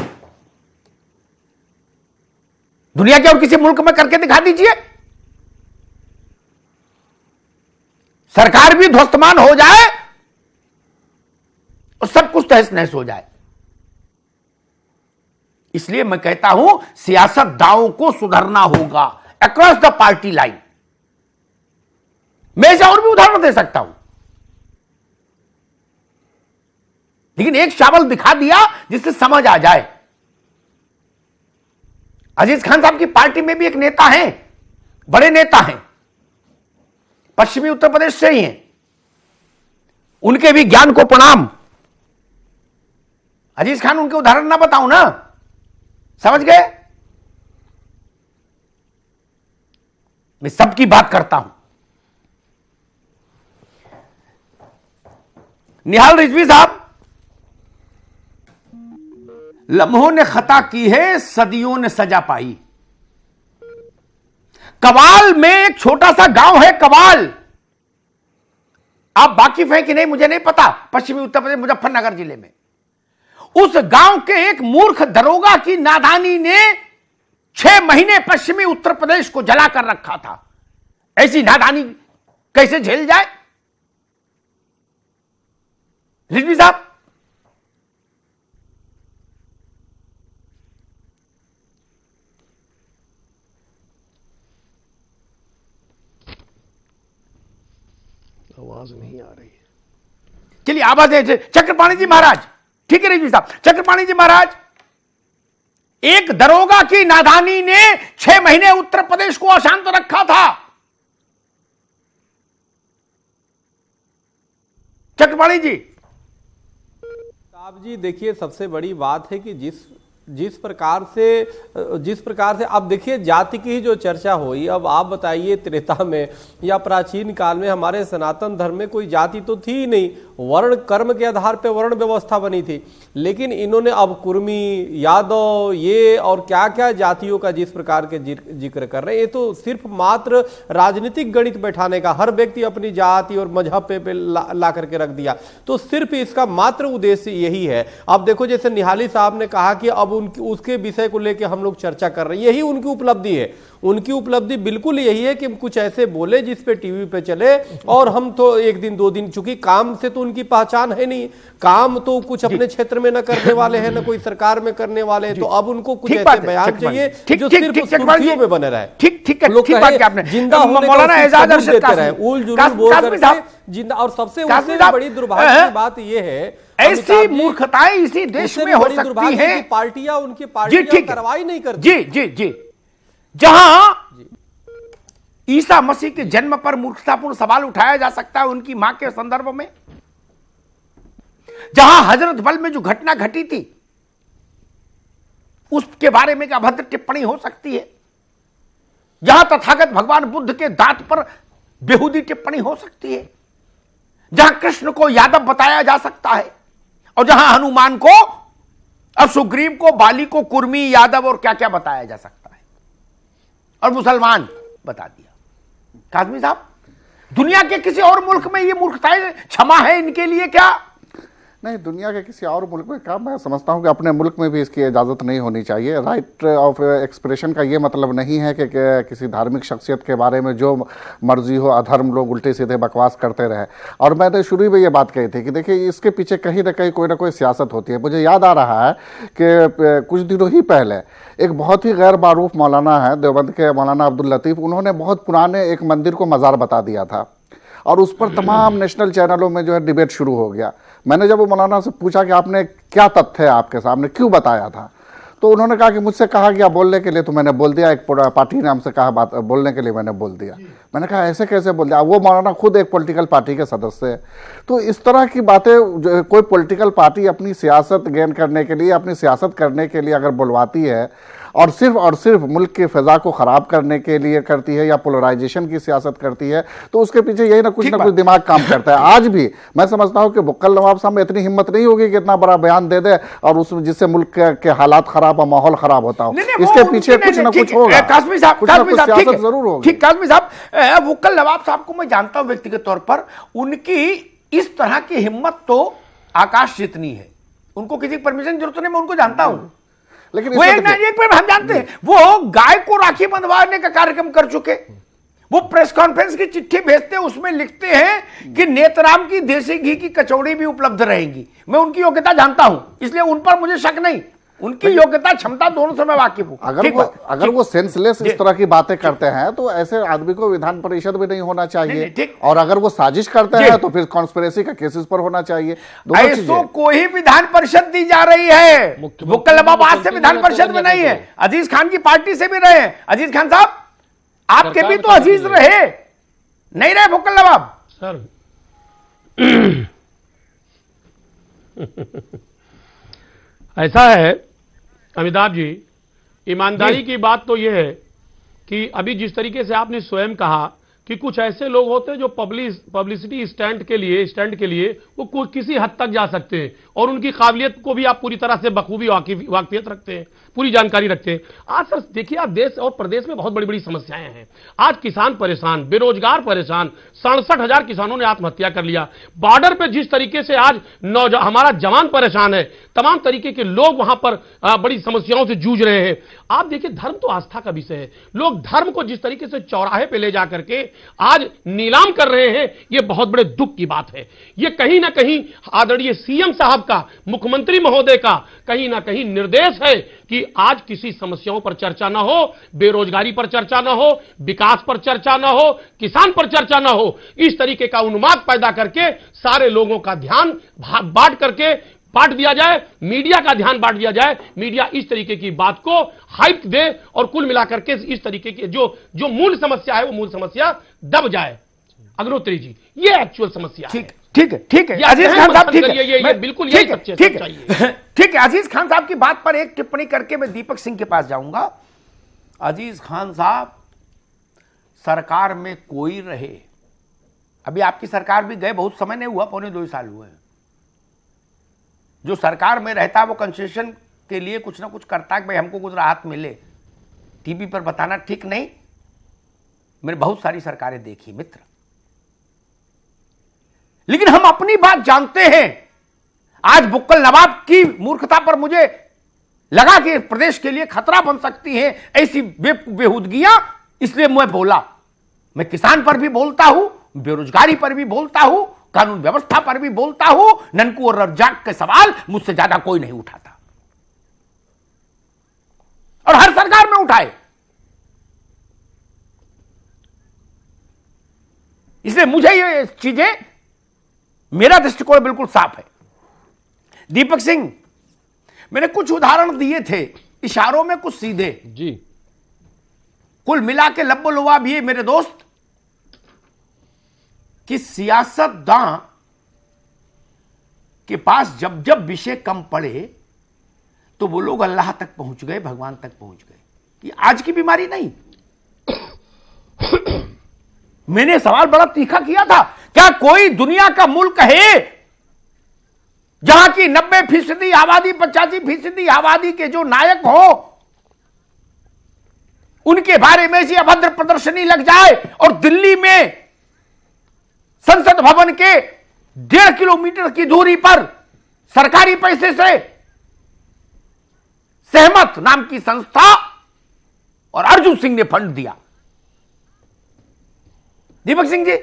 दुनिया के और किसी मुल्क में करके दिखा दीजिए। सरकार भी ध्वस्तमान हो जाए और सब कुछ तहस नहस हो जाए। इसलिए मैं कहता हूं सियासतदानों को सुधरना होगा अक्रॉस द पार्टी लाइन। मैं इसे और भी उदाहरण दे सकता हूं, लेकिन एक चावल दिखा दिया जिससे समझ आ जाए। अजीज खान साहब की पार्टी में भी एक नेता हैं, बड़े नेता हैं, पश्चिमी उत्तर प्रदेश से ही हैं, उनके भी ज्ञान को प्रणाम। अजीज खान उनके उदाहरण ना बताऊं ना, समझ गए? मैं सबकी बात करता हूं। निहाल रिजवी साहब, लम्हों ने खता की है, सदियों ने सजा पाई। कवाल में एक छोटा सा गांव है कवाल, आप वाकिफ हैं कि नहीं मुझे नहीं पता, पश्चिमी उत्तर प्रदेश मुजफ्फरनगर जिले में। उस गांव के एक मूर्ख दरोगा की नादानी ने 6 महीने पश्चिमी उत्तर प्रदेश को जला कर रखा था। ऐसी नादानी कैसे झेल जाए? रिजवी साहब, आवाज नहीं आ रही है। चलिए आवाज है। चक्रपाणी जी महाराज, ठीक है रिजवी साहब, चक्रपाणी जी महाराज, एक दरोगा की नादानी ने 6 महीने उत्तर प्रदेश को अशांत रखा था। चक्रपाणी जी। साहब जी देखिए, सबसे बड़ी बात है कि जिस जिस प्रकार से अब देखिए जाति की ही जो चर्चा हुई, अब आप बताइए त्रेता में या प्राचीन काल में हमारे सनातन धर्म में कोई जाति तो थी ही नहीं, वर्ण कर्म के आधार पर वर्ण व्यवस्था बनी थी। लेकिन इन्होंने अब कुर्मी, यादव, ये और क्या क्या जातियों का जिस प्रकार के जिक्र कर रहे हैं, ये तो सिर्फ मात्र राजनीतिक गणित बैठाने का, हर व्यक्ति अपनी जाति और मजहब पे ला करके रख दिया, तो सिर्फ इसका मात्र उद्देश्य यही है। अब देखो जैसे निहाली साहब ने कहा कि अब उसके विषय को लेकर हम लोग चर्चा कर रहे हैं, यही उनकी उपलब्धि है। उनकी उपलब्धि बिल्कुल यही है कि कुछ ऐसे बोले जिस पे टीवी पे चले, और हम तो एक दिन दो दिन, चूंकि काम से तो उनकी पहचान है नहीं, काम तो कुछ अपने क्षेत्र में न करने वाले हैं, न कोई सरकार में करने वाले हैं, तो अब उनको कुछ ऐसे बयान चाहिए जो सिर्फ सुर्खियों में बने रहे। जिंदा होने का सबूत देते रहे, उल जुलूल बोल करके जिंदा। और सबसे बड़ी दुर्भाग्य की बात यह है, ऐसी मूर्खताएं इसी देश में हो सकती हैं, पार्टियां उनकी पार्टियां कार्रवाई नहीं करती। जी जहां ईसा मसीह के जन्म पर मूर्खतापूर्ण सवाल उठाया जा सकता है उनकी मां के संदर्भ में, जहां हजरत बल में जो घटना घटी थी उसके बारे में अभद्र टिप्पणी हो सकती है, जहां तथागत भगवान बुद्ध के दांत पर बेहूदी टिप्पणी हो सकती है, जहां कृष्ण को यादव बताया जा सकता है, और जहां हनुमान को और सुग्रीव को, बाली को कुर्मी, यादव और क्या क्या बताया जा सकता है, और मुसलमान बता दिया। काज़मी साहब, दुनिया के किसी और मुल्क में ये मूर्खताएं क्षमा है इनके लिए क्या? नहीं, दुनिया के किसी और मुल्क में काम, मैं समझता हूँ कि अपने मुल्क में भी इसकी इजाज़त नहीं होनी चाहिए। राइट ऑफ एक्सप्रेशन का ये मतलब नहीं है कि किसी धार्मिक शख्सियत के बारे में जो मर्जी हो अधर्म लोग उल्टे सीधे बकवास करते रहे। और मैंने शुरू में ये बात कही थी कि देखिए इसके पीछे कहीं ना कहीं कोई ना कोई सियासत होती है। मुझे याद आ रहा है कि कुछ दिनों ही पहले एक बहुत ही गैर मारूफ मौलाना है देवबंद के, मौलाना अब्दुल लतीफ़, उन्होंने बहुत पुराने एक मंदिर को मज़ार बता दिया था, और उस पर तमाम नेशनल चैनलों में जो है डिबेट शुरू हो गया। मैंने जब वो मौलाना से पूछा कि आपने क्या तथ्य है आपके सामने, क्यों बताया था, तो उन्होंने कहा कि मुझसे कहा गया बोलने के लिए तो मैंने बोल दिया, एक पार्टी नाम से कहा बात बोलने के लिए मैंने बोल दिया। मैंने कहा ऐसे कैसे बोल दिया? वो मौलाना खुद एक पॉलिटिकल पार्टी के सदस्य है। तो इस तरह की बातें कोई पॉलिटिकल पार्टी अपनी सियासत गेन करने के लिए, अपनी सियासत करने के लिए अगर बुलवाती है और सिर्फ मुल्क की फ़िज़ा को ख़राब करने के लिए करती है या पोलराइजेशन की सियासत करती है, तो उसके पीछे यही ना कुछ दिमाग काम करता है। आज भी मैं समझता हूँ कि बुक्कल नवाब साहब में इतनी हिम्मत नहीं होगी कि इतना बड़ा बयान दे दे और उस जिससे मुल्क के हालात खराब और माहौल खराब होता हो। इसके पीछे कुछ ना कुछ होगा, काज़मी साहब, कुछ ना कुछ सियासत जरूर होगी। ठीक, काज़मी साहब, बुक्कल नवाब साहब को मैं जानता हूँ व्यक्तिगत तौर पर, उनकी इस तरह की हिम्मत तो आकाश जितनी है, उनको किसी परमिशन की जरूरत नहीं, मैं उनको जानता हूं। लेकिन वो एक पर हम जानते हैं, वो गाय को राखी बंधवाने का कार्यक्रम कर चुके, वो प्रेस कॉन्फ्रेंस की चिट्ठी भेजते हैं, उसमें लिखते हैं कि नेतराम की देसी घी की कचौड़ी भी उपलब्ध रहेंगी। मैं उनकी योग्यता जानता हूं, इसलिए उन पर मुझे शक नहीं, उनकी योग्यता क्षमता दोनों से मैं वाकिफ हूं। अगर वो सेंसलेस इस तरह की बातें करते हैं तो ऐसे आदमी को विधान परिषद भी नहीं होना चाहिए, और अगर वो साजिश करते हैं तो फिर कॉन्स्पिरेसी का केसेस पर होना चाहिए। ऐसो कोई विधान परिषद दी जा रही है, बुक्कल नवाब आज से विधान परिषद में नहीं है, अजीज खान की पार्टी से भी रहे। अजीज खान साहब, आपके भी तो अजीज रहे, नहीं रहे बुक्कल नवाब सर? ऐसा है अमिताभ जी, ईमानदारी की बात तो यह है कि अभी जिस तरीके से आपने स्वयं कहा कि कुछ ऐसे लोग होते हैं जो पब्लिसिटी स्टैंड के लिए वो किसी हद तक जा सकते हैं, और उनकी काबिलियत को भी आप पूरी तरह से बखूबी वाकिफियत रखते हैं, पूरी जानकारी रखते हैं। आज सर देखिए, आप देश और प्रदेश में बहुत बड़ी बड़ी समस्याएं हैं। आज किसान परेशान, बेरोजगार परेशान, 67,000 किसानों ने आत्महत्या कर लिया। बॉर्डर पे जिस तरीके से आज हमारा जवान परेशान है, तमाम तरीके के लोग वहां पर बड़ी समस्याओं से जूझ रहे हैं। आप देखिए, धर्म तो आस्था का विषय है, लोग धर्म को जिस तरीके से चौराहे पे ले जाकर के आज नीलाम कर रहे हैं, यह बहुत बड़े दुख की बात है। यह कहीं ना कहीं आदरणीय सीएम साहब का, मुख्यमंत्री महोदय का कहीं ना कहीं निर्देश है कि आज किसी समस्याओं पर चर्चा ना हो, बेरोजगारी पर चर्चा ना हो, विकास पर चर्चा ना हो, किसान पर चर्चा ना हो। इस तरीके का उन्माद पैदा करके सारे लोगों का ध्यान बांट दिया जाए, मीडिया का ध्यान बांट दिया जाए, मीडिया इस तरीके की बात को हाइप दे और कुल मिलाकर के इस तरीके की जो मूल समस्या है वो मूल समस्या दब जाए। अग्निहोत्री जी, ये एक्चुअल समस्या है। ठीक है, ठीक है ये अजीज खान साहब, ठीक है, ये बिल्कुल यही सच्चाई है, ठीक है, ठीक है। अजीज खान साहब की बात पर एक टिप्पणी करके मैं दीपक सिंह के पास जाऊंगा। अजीज खान साहब, सरकार में कोई रहे, अभी आपकी सरकार भी गए बहुत समय नहीं हुआ, पौने 2 साल हुए हैं। जो सरकार में रहता है वो कंसेशन के लिए कुछ ना कुछ करता है कि भाई हमको कुछ राहत मिले। टीवी पर बताना ठीक नहीं, मैंने बहुत सारी सरकारें देखी मित्र, लेकिन हम अपनी बात जानते हैं। आज बुक्कल नवाब की मूर्खता पर मुझे लगा कि प्रदेश के लिए खतरा बन सकती है ऐसी बेहूदगियां, इसलिए मैं बोला। मैं किसान पर भी बोलता हूं, बेरोजगारी पर भी बोलता हूं, कानून व्यवस्था पर भी बोलता हूं। ननकू और रज्जाक के सवाल मुझसे ज्यादा कोई नहीं उठाता, और हर सरकार में उठाए। इसलिए मुझे ये चीजें, मेरा दृष्टिकोण बिल्कुल साफ है। दीपक सिंह, मैंने कुछ उदाहरण दिए थे, इशारों में कुछ सीधे जी। कुल मिला के लब्बो लुआब ये मेरे दोस्त कि सियासतदां के पास जब जब विषय कम पड़े तो वो लोग अल्लाह तक पहुंच गए, भगवान तक पहुंच गए। ये आज की बीमारी नहीं। मैंने सवाल बड़ा तीखा किया था, क्या कोई दुनिया का मुल्क है जहां की 90% आबादी, 85% आबादी के जो नायक हो, उनके बारे में ऐसी अभद्र प्रदर्शनी लग जाए और दिल्ली में संसद भवन के 1.5 किलोमीटर की दूरी पर सरकारी पैसे से सहमत नाम की संस्था और अर्जुन सिंह ने फंड दिया। दीपक सिंह जी,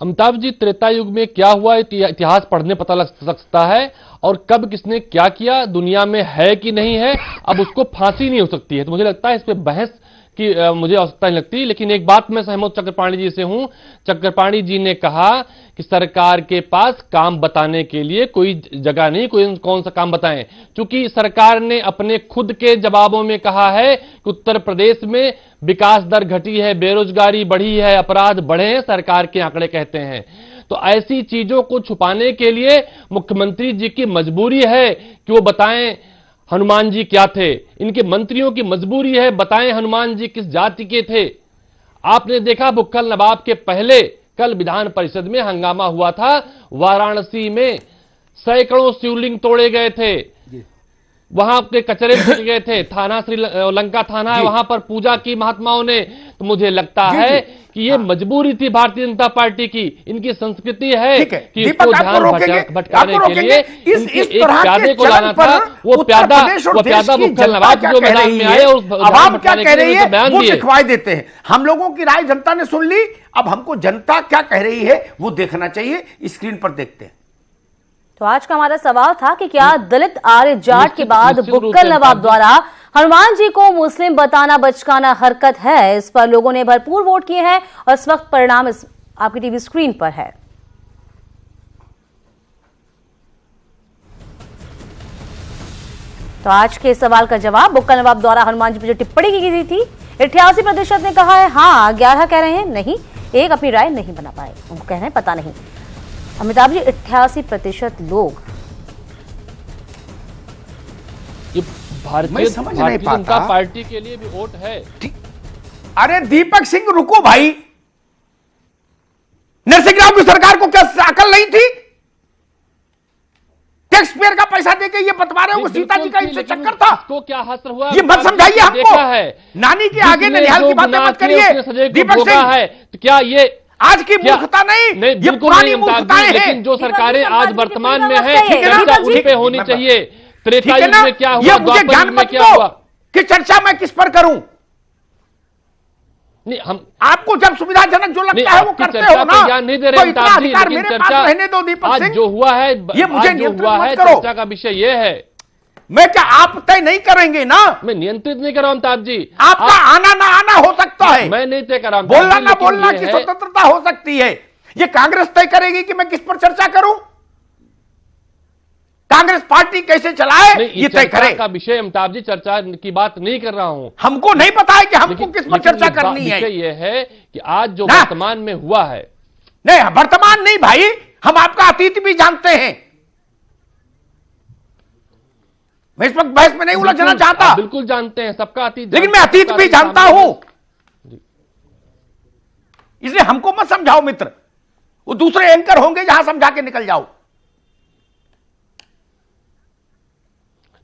अमिताभ जी, त्रेता युग में क्या हुआ इतिहास पढ़ने पता लग सकता है, और कब किसने क्या किया दुनिया में है कि नहीं है, अब उसको फांसी नहीं हो सकती है। तो मुझे लगता है इस पे बहस की मुझे आवश्यकता नहीं लगती। लेकिन एक बात मैं सहमत चक्रपाणी जी से हूं। चक्रपाणी जी ने कहा कि सरकार के पास काम बताने के लिए कोई जगह नहीं, कोई कौन सा काम बताएं, क्योंकि सरकार ने अपने खुद के जवाबों में कहा है कि उत्तर प्रदेश में विकास दर घटी है, बेरोजगारी बढ़ी है, अपराध बढ़े हैं, सरकार के आंकड़े कहते हैं। तो ऐसी चीजों को छुपाने के लिए मुख्यमंत्री जी की मजबूरी है कि वो बताएं हनुमान जी क्या थे। इनके मंत्रियों की मजबूरी है बताएं हनुमान जी किस जाति के थे। आपने देखा बुक्कल नवाब के पहले कल विधान परिषद में हंगामा हुआ था, वाराणसी में सैकड़ों शिवलिंग तोड़े गए थे, वहां के कचरे फेंक गए थे, थाना श्रीलंका थाना है, वहां पर पूजा की महात्माओं ने। तो मुझे लगता है कि ये मजबूरी थी भारतीय जनता पार्टी की, इनकी संस्कृति है कि इसको ध्यान भटकाने के लिए एक प्यादे को लाना था। वो प्यादा बुक्कल नवाब जो मैदान में आए और आवाम क्या कह रही है वो दिखवाई देते हैं। हम लोगों की राय जनता ने सुन ली, अब हमको जनता क्या कह रही है वो देखना चाहिए। स्क्रीन पर देखते हैं। तो आज का हमारा सवाल था कि क्या दलित आर्य जाट के बाद बुक्कल नवाब द्वारा हनुमान जी को मुस्लिम बताना बचकाना हरकत है। इस पर लोगों ने भरपूर वोट किए हैं और इस वक्त परिणाम आपकी टीवी स्क्रीन पर है। तो आज के सवाल का जवाब, बुक्कल नवाब द्वारा हनुमान जी पर जो टिप्पणी की गई थी 88% ने कहा है हाँ, 11 कह रहे हैं नहीं, एक अपनी राय नहीं बना पाए, वो कह रहे हैं पता नहीं। अमिताभ जी, 88% लोग, ये भारतीय जनता पार्टी के लिए भी वोट है। अरे दीपक सिंह रुको भाई, नरसिंह राव की सरकार को क्या अकल नहीं थी? टैक्स पेयर का पैसा देके ये बतवा रहे हो सीता जी का इनसे चक्कर था। तो क्या हासिल हुआ ये मत समझाइए हमको। नानी के आगे ननिहाल की बातें मत करिए दीपक सिंह। है तो क्या ये आज की मूर्खता नहीं, ये पुरानी मूर्खताएं हैं। लेकिन जो सरकारें आज वर्तमान में है चर्चा उन पे होनी चाहिए। त्रेता युग में क्या हुआ, मुझे ज्ञान मत दो कि चर्चा मैं किस पर करूं। नहीं, हम आपको जब सुविधाजनक जो लगता है वो करते हो ना, ज्ञान नहीं दे रहे। तो इतना अधिकार मेरे पास रहने दो दीपक सिंह। जो हुआ है, ये मुझे नियंत्रित मत करो। चर्चा का विषय ये है, मैं क्या आप तय नहीं करेंगे ना? मैं नियंत्रित नहीं कर रहा हूं अमिताभ जी। आपका आना ना आना हो सकता है, मैं नहीं तय कर रहा हूं। बोलना ना बोलना की स्वतंत्रता हो सकती है। ये कांग्रेस तय करेगी कि मैं किस पर चर्चा करूं। कांग्रेस पार्टी कैसे चलाए ये तय करे। का विषय अमिताभ जी चर्चा की बात नहीं कर रहा हूं। हमको नहीं पता है कि हमको किस पर चर्चा करनी है। विषय ये है कि आज जो वर्तमान में हुआ है, नहीं वर्तमान नहीं भाई, हम आपका अतीत भी जानते हैं। मैं इस वक्त बहस में नहीं उलझना चाहता। बिल्कुल जानते हैं, सबका अतीत, लेकिन मैं अतीत भी जानता हूं, इसलिए हमको मत समझाओ मित्र। वो दूसरे एंकर होंगे जहां समझा के निकल जाओ।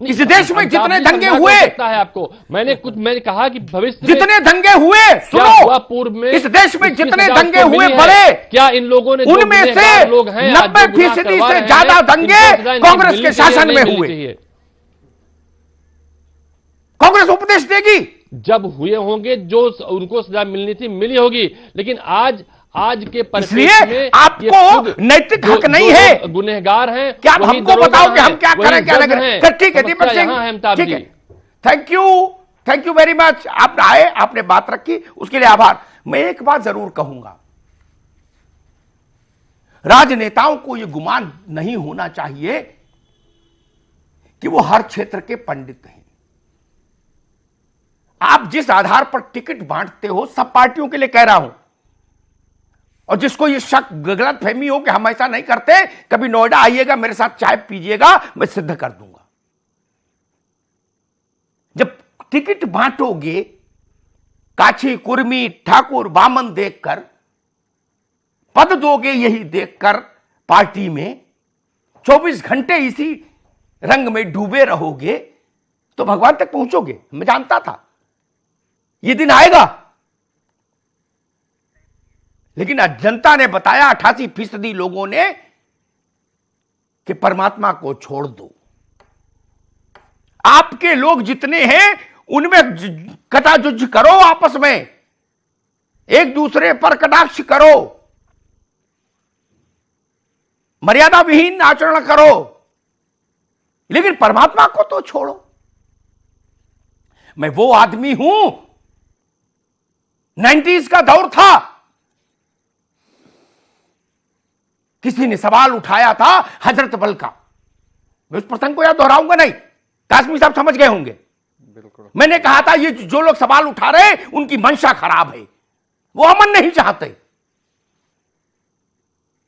इस देश में जितने दंगे हुए है आपको, मैंने कहा कि भविष्य जितने दंगे हुए, सुनो, पूर्व में इस देश में जितने दंगे हुए बड़े, क्या इन लोगों ने, उनमें से 90% से ज्यादा दंगे कांग्रेस के शासन में हुए। कांग्रेस उपदेश देगी, जब हुए होंगे जो उनको सजा मिलनी थी मिली होगी, लेकिन आज के परिस्थिति में आपको नैतिक हक नहीं है। गुनहगार हैं, क्या आप हमको बताओ कि हम क्या करें क्या नहीं करें। ठीक है दीपक सिंह, ठीक है, थैंक यू वेरी मच। आप आए, आपने बात रखी, उसके लिए आभार। मैं एक बात जरूर कहूंगा, राजनेताओं को यह गुमान नहीं होना चाहिए कि वो हर क्षेत्र के पंडित हैं। आप जिस आधार पर टिकट बांटते हो, सब पार्टियों के लिए कह रहा हूं, और जिसको ये शक गलत फहमी हो कि हम ऐसा नहीं करते, कभी नोएडा आइएगा, मेरे साथ चाय पीजिएगा, मैं सिद्ध कर दूंगा। जब टिकट बांटोगे काछी, कुर्मी, ठाकुर, बामन देखकर, पद दोगे यही देखकर पार्टी में, 24 घंटे इसी रंग में डूबे रहोगे, तो भगवान तक पहुंचोगे। मैं जानता था ये दिन आएगा, लेकिन जनता ने बताया, 88% लोगों ने, कि परमात्मा को छोड़ दो। आपके लोग जितने हैं उनमें कटाजुज करो, आपस में एक दूसरे पर कटाक्ष करो, मर्यादा विहीन आचरण करो, लेकिन परमात्मा को तो छोड़ो। मैं वो आदमी हूं, 90s का दौर था, किसी ने सवाल उठाया था हजरत बल का, मैं उस प्रसंग को याद दोहराऊंगा नहीं, काश्मीर साहब समझ गए होंगे। बिल्कुल। मैंने कहा था ये जो लोग सवाल उठा रहे हैं उनकी मंशा खराब है, वो अमन नहीं चाहते।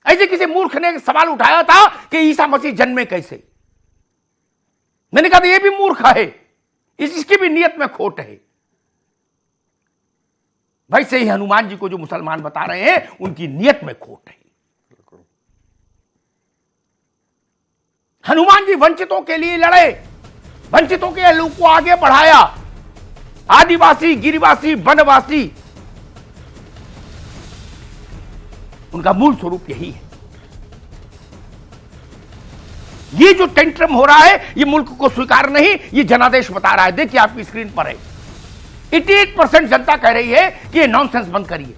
ऐसे किसी मूर्ख ने सवाल उठाया था कि ईसा मसीह जन्मे कैसे। मैंने कहा था ये भी मूर्ख है, इसकी भी नियत में खोट है। वैसे ही हनुमान जी को जो मुसलमान बता रहे हैं उनकी नियत में खोट है। हनुमान जी वंचितों के लिए लड़े, वंचितों के लोग को आगे बढ़ाया, आदिवासी, गिरिवासी, वनवासी, उनका मूल स्वरूप यही है। ये जो टेंट्रम हो रहा है ये मुल्क को स्वीकार नहीं, ये जनादेश बता रहा है। देखिए आपकी स्क्रीन पर है, 88% जनता कह रही है कि ये नॉनसेंस बंद करिए।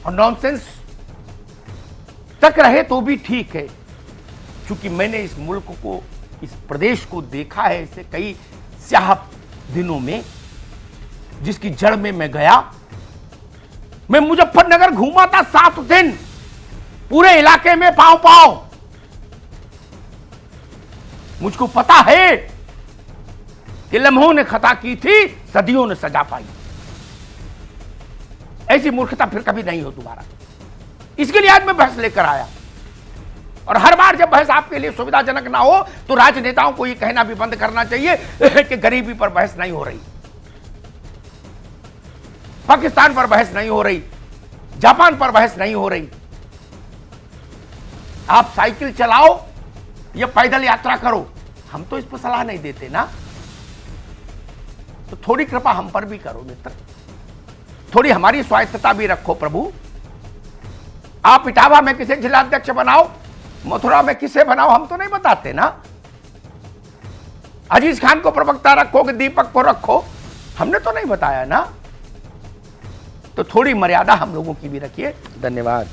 और नॉनसेंस तक रहे तो भी ठीक है, क्योंकि मैंने इस मुल्क को, इस प्रदेश को देखा है ऐसे कई स्याह दिनों में, जिसकी जड़ में मैं गया। मैं मुजफ्फरनगर घूमा था 7 दिन, पूरे इलाके में पांव पांव। मुझको पता है कि लम्हों ने खता की थी, सदियों ने सजा पाई। ऐसी मूर्खता फिर कभी नहीं हो दोबारा। इसके लिए आज मैं बहस लेकर आया। और हर बार जब बहस आपके लिए सुविधाजनक ना हो तो राजनेताओं को यह कहना भी बंद करना चाहिए कि गरीबी पर बहस नहीं हो रही, पाकिस्तान पर बहस नहीं हो रही, जापान पर बहस नहीं हो रही। आप साइकिल चलाओ या पैदल यात्रा करो, हम तो इस पर सलाह नहीं देते ना। तो थोड़ी कृपा हम पर भी करो मित्र, थोड़ी हमारी स्वायत्तता भी रखो प्रभु। आप इटावा में किसे जिलाध्यक्ष बनाओ, मथुरा में किसे बनाओ, हम तो नहीं बताते ना। अजीज खान को प्रवक्ता रखो कि दीपक को रखो, हमने तो नहीं बताया ना। तो थोड़ी मर्यादा हम लोगों की भी रखिए। धन्यवाद।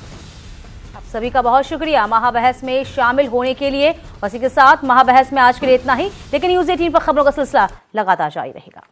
आप सभी का बहुत शुक्रिया महाबहस में शामिल होने के लिए। इसी के साथ महाबहस में आज के लिए इतना ही, लेकिन न्यूज़ 18 पर खबरों का सिलसिला लगातार जारी रहेगा।